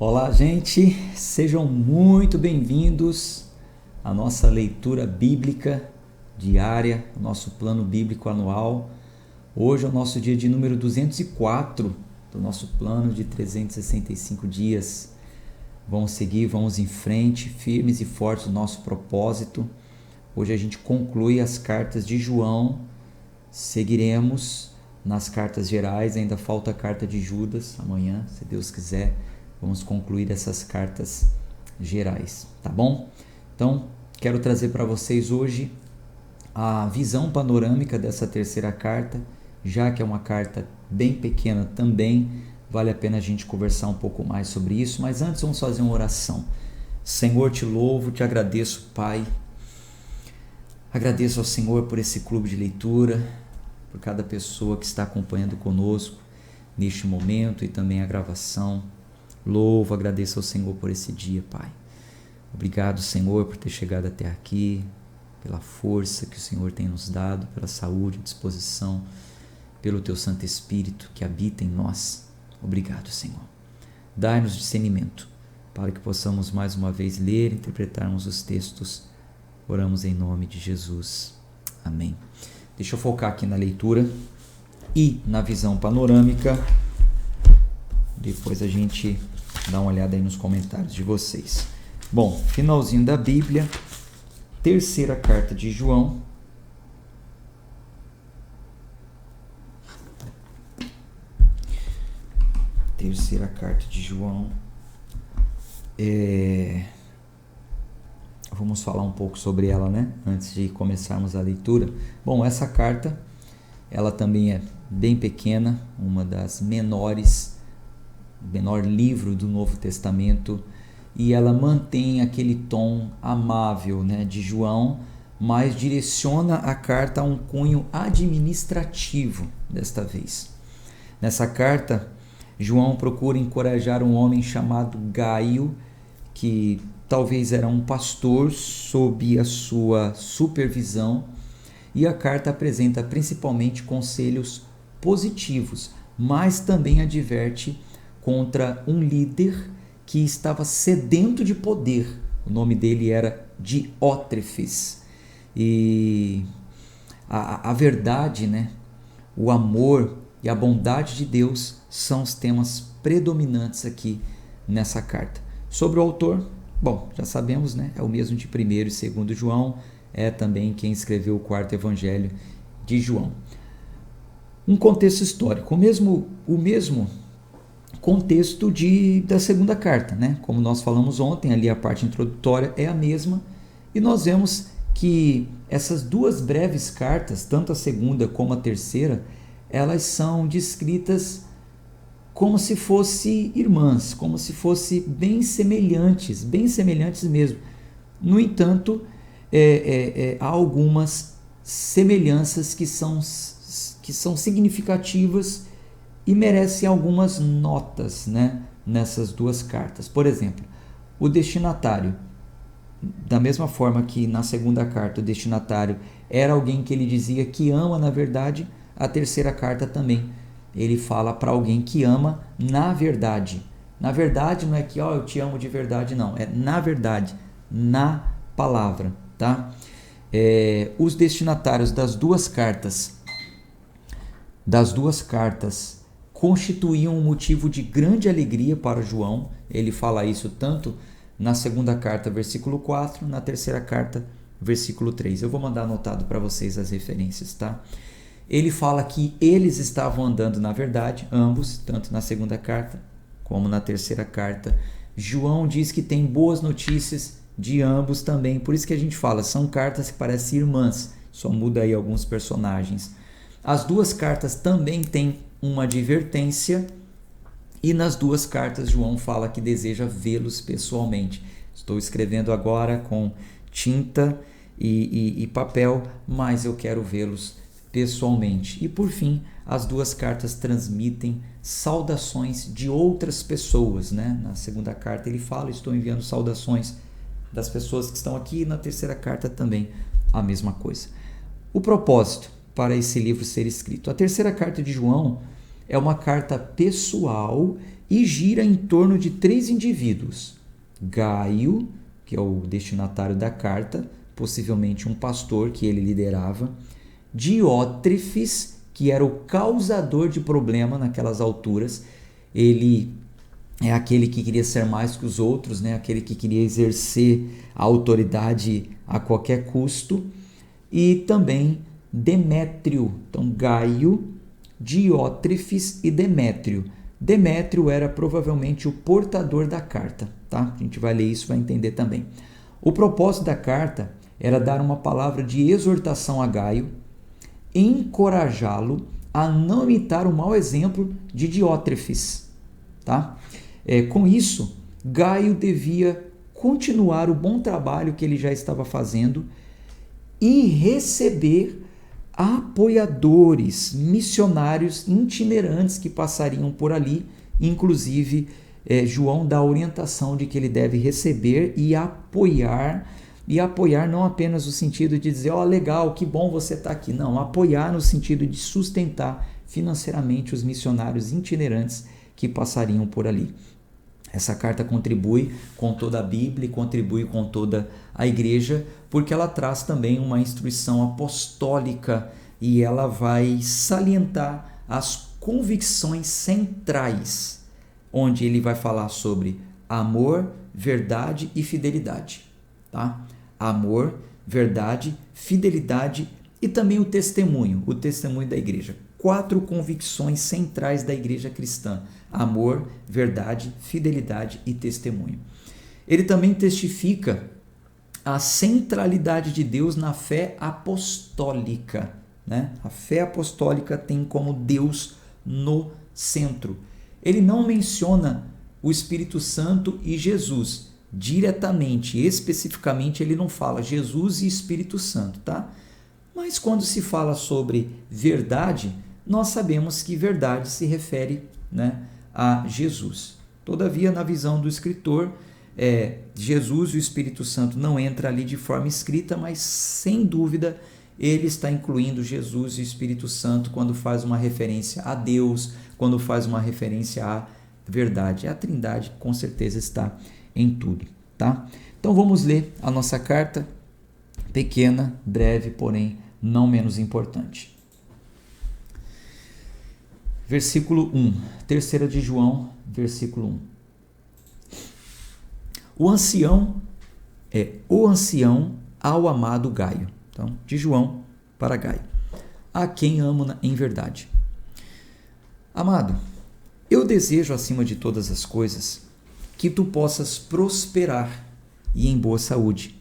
Olá, gente, sejam muito bem-vindos à nossa leitura bíblica diária, o nosso plano bíblico anual. Hoje é o nosso dia de número 204 do nosso plano de 365 dias. Vamos seguir, vamos em frente, firmes e fortes no nosso propósito. Hoje a gente conclui as cartas de João, seguiremos nas cartas gerais, ainda falta a carta de Judas, amanhã, se Deus quiser. Vamos concluir essas cartas gerais, tá bom? Então, quero trazer para vocês hoje a visão panorâmica dessa terceira carta, já que é uma carta bem pequena também, vale a pena a gente conversar um pouco mais sobre isso, mas antes vamos fazer uma oração. Senhor, te louvo, te agradeço, Pai. Agradeço ao Senhor por esse clube de leitura, por cada pessoa que está acompanhando conosco neste momento e também a gravação. Louvo, agradeço ao Senhor por esse dia, Pai. Obrigado, Senhor, por ter chegado até aqui, pela força que o Senhor tem nos dado, pela saúde, disposição, pelo Teu Santo Espírito que habita em nós. Obrigado, Senhor. Dai-nos discernimento para que possamos mais uma vez ler e interpretarmos os textos. Oramos em nome de Jesus. Amém. Deixa eu focar aqui na leitura e na visão panorâmica. Depois a gente dá uma olhada aí nos comentários de vocês. Bom, finalzinho da Bíblia, terceira carta de João. Terceira carta de João. Vamos falar um pouco sobre ela, né? Antes de começarmos a leitura. Bom, essa carta, ela também é bem pequena, uma das menor livro do Novo Testamento, e ela mantém aquele tom amável, né, de João, mas direciona a carta a um cunho administrativo desta vez. Nessa carta, João procura encorajar um homem chamado Gaio, que talvez era um pastor sob a sua supervisão, e a carta apresenta principalmente conselhos positivos, mas também adverte contra um líder que estava sedento de poder. O nome dele era Diótrefes. E a verdade, né? O amor e a bondade de Deus são os temas predominantes aqui nessa carta. Sobre o autor, bom, já sabemos, né? É o mesmo de 1º e 2º João, é também quem escreveu o 4º Evangelho de João. Um contexto histórico, o mesmo contexto da segunda carta, né? Como nós falamos ontem, ali a parte introdutória é a mesma, e nós vemos que essas duas breves cartas, tanto a segunda como a terceira, elas são descritas como se fossem irmãs, como se fossem bem semelhantes mesmo. No entanto, há algumas semelhanças que são significativas e merecem algumas notas, né, nessas duas cartas. Por exemplo, o destinatário, da mesma forma que na segunda carta o destinatário era alguém que ele dizia que ama na verdade, a terceira carta também ele fala para alguém que ama na verdade. Na verdade não é que eu te amo de verdade, não, é na verdade, na palavra, tá? Os destinatários das duas cartas constituíam um motivo de grande alegria para João. Ele fala isso tanto na segunda carta, versículo 4, na terceira carta, versículo 3. Eu vou mandar anotado para vocês as referências, tá? Ele fala que eles estavam andando na verdade, ambos, tanto na segunda carta como na terceira carta. João diz que tem boas notícias de ambos também, por isso que a gente fala, são cartas que parecem irmãs, só muda aí alguns personagens. As duas cartas também têm uma advertência, e nas duas cartas João fala que deseja vê-los pessoalmente. Estou escrevendo agora com tinta e papel, mas eu quero vê-los pessoalmente. E por fim, as duas cartas transmitem saudações de outras pessoas, né? Na segunda carta ele fala, estou enviando saudações das pessoas que estão aqui, e na terceira carta também a mesma coisa. O propósito para esse livro ser escrito. A terceira carta de João é uma carta pessoal e gira em torno de 3 indivíduos. Gaio, que é o destinatário da carta, possivelmente um pastor que ele liderava. Diótrefes, que era o causador de problema naquelas alturas. Ele é aquele que queria ser mais que os outros, né? Aquele que queria exercer a autoridade a qualquer custo. E também Demétrio. Então, Gaio, Diótrefes e Demétrio. Demétrio era provavelmente o portador da carta, tá? A gente vai ler isso e vai entender também. O propósito da carta era dar uma palavra de exortação a Gaio, encorajá-lo a não imitar o mau exemplo de Diótrefes, tá? Com isso, Gaio devia continuar o bom trabalho que ele já estava fazendo e receber apoiadores, missionários itinerantes que passariam por ali. Inclusive, João dá a orientação de que ele deve receber e apoiar não apenas no sentido de dizer, legal, que bom você está aqui. Não, apoiar no sentido de sustentar financeiramente os missionários itinerantes que passariam por ali. Essa carta contribui com toda a Bíblia, contribui com toda a igreja, porque ela traz também uma instrução apostólica e ela vai salientar as convicções centrais, onde ele vai falar sobre amor, verdade e fidelidade. Tá? Amor, verdade, fidelidade e também o testemunho da igreja. 4 convicções centrais da igreja cristã: amor, verdade, fidelidade e testemunho. Ele também testifica a centralidade de Deus na fé apostólica, né? A fé apostólica tem como Deus no centro. Ele não menciona o Espírito Santo e Jesus diretamente, especificamente ele não fala Jesus e Espírito Santo, tá? Mas quando se fala sobre verdade, nós sabemos que verdade se refere, né, a Jesus. Todavia, na visão do escritor, Jesus e o Espírito Santo não entra ali de forma escrita, mas sem dúvida ele está incluindo Jesus e o Espírito Santo quando faz uma referência a Deus, quando faz uma referência à verdade. A Trindade com certeza está em tudo, tá? Então vamos ler a nossa carta, pequena, breve, porém não menos importante. Versículo 1, 3 de João, versículo 1. O ancião ao amado Gaio. Então, de João para Gaio, a quem amo em verdade. Amado, eu desejo acima de todas as coisas que tu possas prosperar e em boa saúde,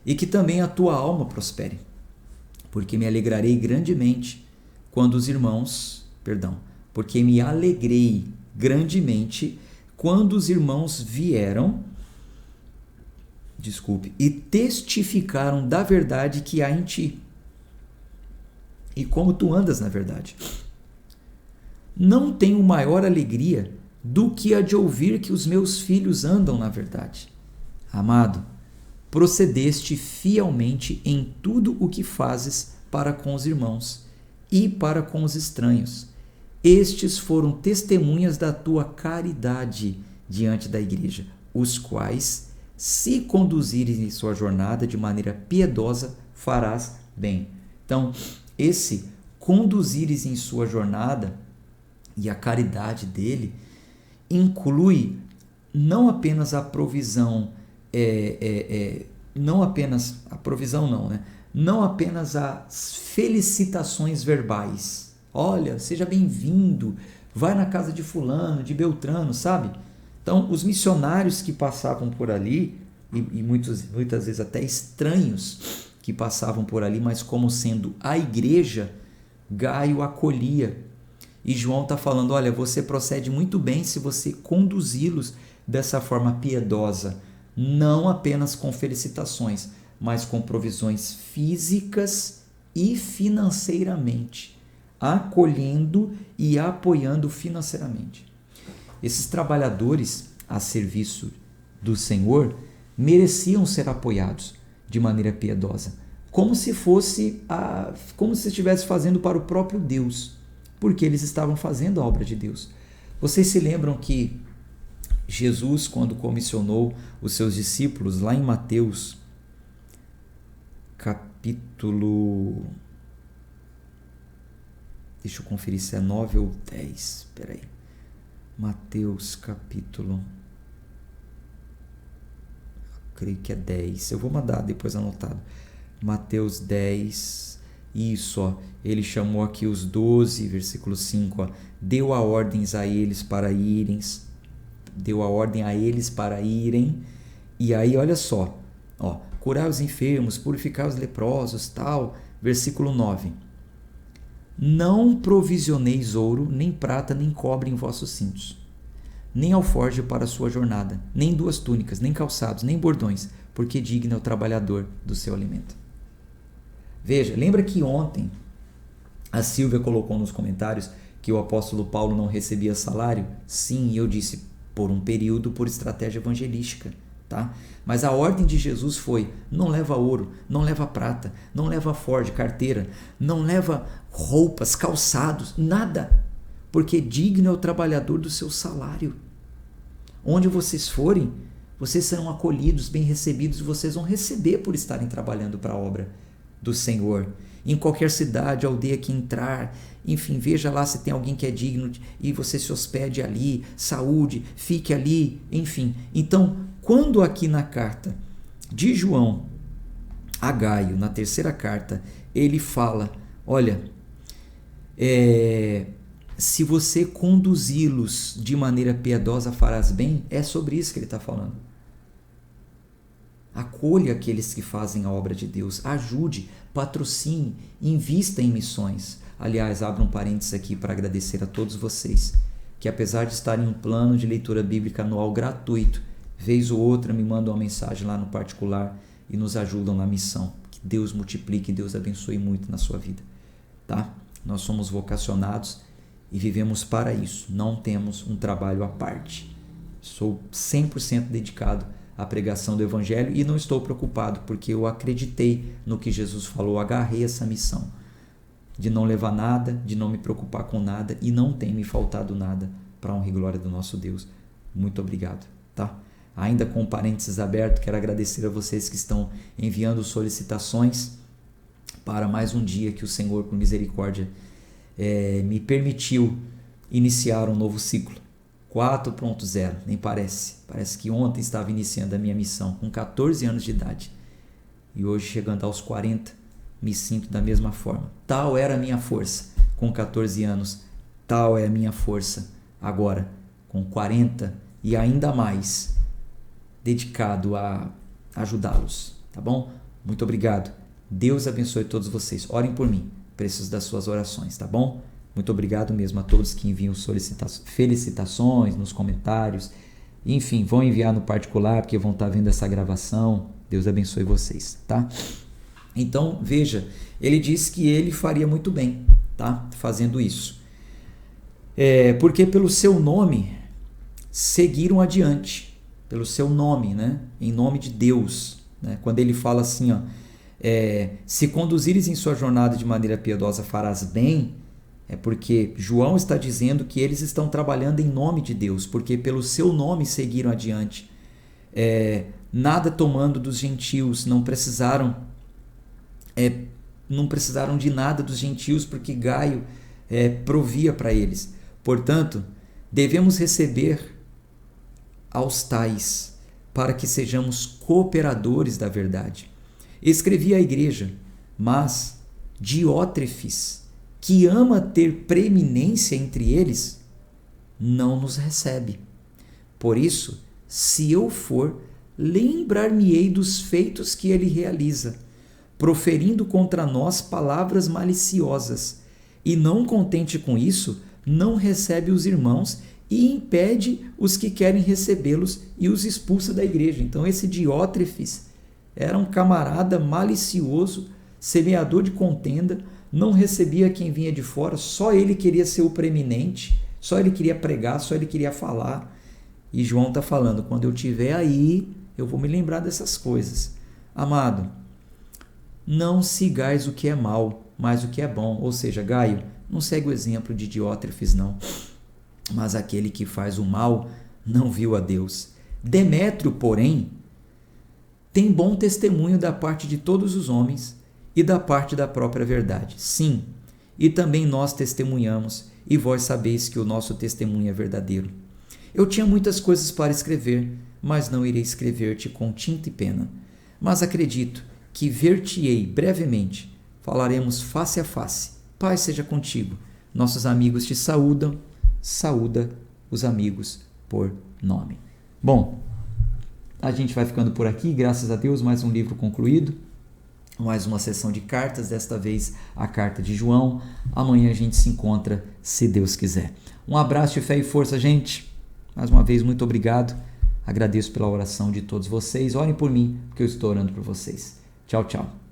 e que também a tua alma prospere, porque me alegrei grandemente quando os irmãos vieram e testificaram da verdade que há em ti, e como tu andas na verdade. Não tenho maior alegria do que a de ouvir que os meus filhos andam na verdade. Amado, procedeste fielmente em tudo o que fazes para com os irmãos e para com os estranhos. Estes foram testemunhas da tua caridade diante da igreja, os quais, se conduzires em sua jornada de maneira piedosa, farás bem. Então, esse conduzires em sua jornada e a caridade dele inclui não apenas a provisão, não apenas as felicitações verbais. Olha, seja bem-vindo, vai na casa de fulano, de Beltrano, sabe? Então, os missionários que passavam por ali, e muitas vezes até estranhos que passavam por ali, mas como sendo a igreja, Gaio acolhia. E João está falando, olha, você procede muito bem se você conduzi-los dessa forma piedosa, não apenas com felicitações, mas com provisões físicas e financeiramente, acolhendo e apoiando financeiramente. Esses trabalhadores a serviço do Senhor mereciam ser apoiados de maneira piedosa, como se estivesse fazendo para o próprio Deus, porque eles estavam fazendo a obra de Deus. Vocês se lembram que Jesus, quando comissionou os seus discípulos, lá em Mateus, capítulo... Deixa eu conferir se é 9 ou 10. Espera aí. Mateus, capítulo... creio que é 10. Eu vou mandar depois anotado. Mateus 10. Isso, ó. Ele chamou aqui os 12, versículo 5, ó. Deu a ordem a eles para irem. E aí, olha só, ó, curar os enfermos, purificar os leprosos, tal. Versículo 9. Não provisioneis ouro, nem prata, nem cobre em vossos cintos, nem alforje para a sua jornada, nem 2 túnicas, nem calçados, nem bordões, porque digno é o trabalhador do seu alimento. Veja, lembra que ontem a Silvia colocou nos comentários que o apóstolo Paulo não recebia salário? Sim, eu disse por um período, por estratégia evangelística, tá? Mas a ordem de Jesus foi: não leva ouro, não leva prata, não leva alforje, carteira, não leva roupas, calçados, nada, porque digno é o trabalhador do seu salário. Onde vocês forem, vocês serão acolhidos, bem recebidos, e vocês vão receber por estarem trabalhando para a obra do Senhor. Em qualquer cidade, aldeia que entrar, enfim, veja lá se tem alguém que é digno e você se hospede ali, saúde, fique ali, enfim. Então, quando aqui na carta de João a Gaio, na terceira carta, ele fala, olha, se você conduzi-los de maneira piedosa farás bem, é sobre isso que ele está falando. Acolha aqueles que fazem a obra de Deus, ajude, patrocine, invista em missões. Aliás, abro um parênteses aqui para agradecer a todos vocês, que apesar de estarem em um plano de leitura bíblica anual gratuito, vez ou outra me mandam uma mensagem lá no particular e nos ajudam na missão. Que Deus multiplique, Deus abençoe muito na sua vida, tá? Nós somos vocacionados e vivemos para isso, não temos um trabalho à parte. Sou 100% dedicado à pregação do Evangelho e não estou preocupado, porque eu acreditei no que Jesus falou, agarrei essa missão de não levar nada, de não me preocupar com nada, e não tem me faltado nada para a honra e glória do nosso Deus. Muito obrigado, tá? Ainda com parênteses aberto, quero agradecer a vocês que estão enviando solicitações para mais um dia que o Senhor, por misericórdia, me permitiu iniciar um novo ciclo. 4.0, nem parece. Parece que ontem estava iniciando a minha missão, com 14 anos de idade. E hoje, chegando aos 40, me sinto da mesma forma. Tal era a minha força com 14 anos, tal é a minha força agora, com 40 e ainda mais dedicado a ajudá-los, tá bom? Muito obrigado. Deus abençoe todos vocês. Orem por mim, preciso das suas orações, tá bom? Muito obrigado mesmo a todos que enviam felicitações nos comentários. Enfim, vão enviar no particular, porque vão estar vendo essa gravação. Deus abençoe vocês, tá? Então, veja, ele disse que ele faria muito bem, tá? Fazendo isso. Porque pelo seu nome seguiram adiante. Pelo seu nome, né? Em nome de Deus. Né? Quando ele fala assim, ó, se conduzires em sua jornada de maneira piedosa farás bem, é porque João está dizendo que eles estão trabalhando em nome de Deus, porque pelo seu nome seguiram adiante. Nada tomando dos gentios, não precisaram de nada dos gentios, porque Gaio provia para eles. Portanto, devemos receber aos tais, para que sejamos cooperadores da verdade. Escrevi à igreja, mas Diótrefes, que ama ter preeminência entre eles, não nos recebe. Por isso, se eu for, lembrar-me-ei dos feitos que ele realiza, proferindo contra nós palavras maliciosas, e não contente com isso, não recebe os irmãos e impede os que querem recebê-los e os expulsa da igreja. Então esse Diótrefes era um camarada malicioso, semeador de contenda, não recebia quem vinha de fora, só ele queria ser o preeminente, só ele queria pregar, só ele queria falar. E João está falando, quando eu estiver aí, eu vou me lembrar dessas coisas. Amado, não sigais o que é mal, mas o que é bom. Ou seja, Gaio, não segue o exemplo de Diótrefes, não. Mas aquele que faz o mal, não viu a Deus. Demétrio, porém, tem bom testemunho da parte de todos os homens e da parte da própria verdade. Sim, e também nós testemunhamos, e vós sabeis que o nosso testemunho é verdadeiro. Eu tinha muitas coisas para escrever, mas não irei escrever-te com tinta e pena. Mas acredito que ver-te-ei brevemente, falaremos face a face. Paz seja contigo. Nossos amigos te saúdam, saúda os amigos por nome. Bom, a gente vai ficando por aqui, graças a Deus, mais um livro concluído, mais uma sessão de cartas, desta vez a carta de João. Amanhã a gente se encontra, se Deus quiser. Um abraço de fé e força, gente. Mais uma vez, muito obrigado. Agradeço pela oração de todos vocês. Orem por mim, porque eu estou orando por vocês. Tchau, tchau.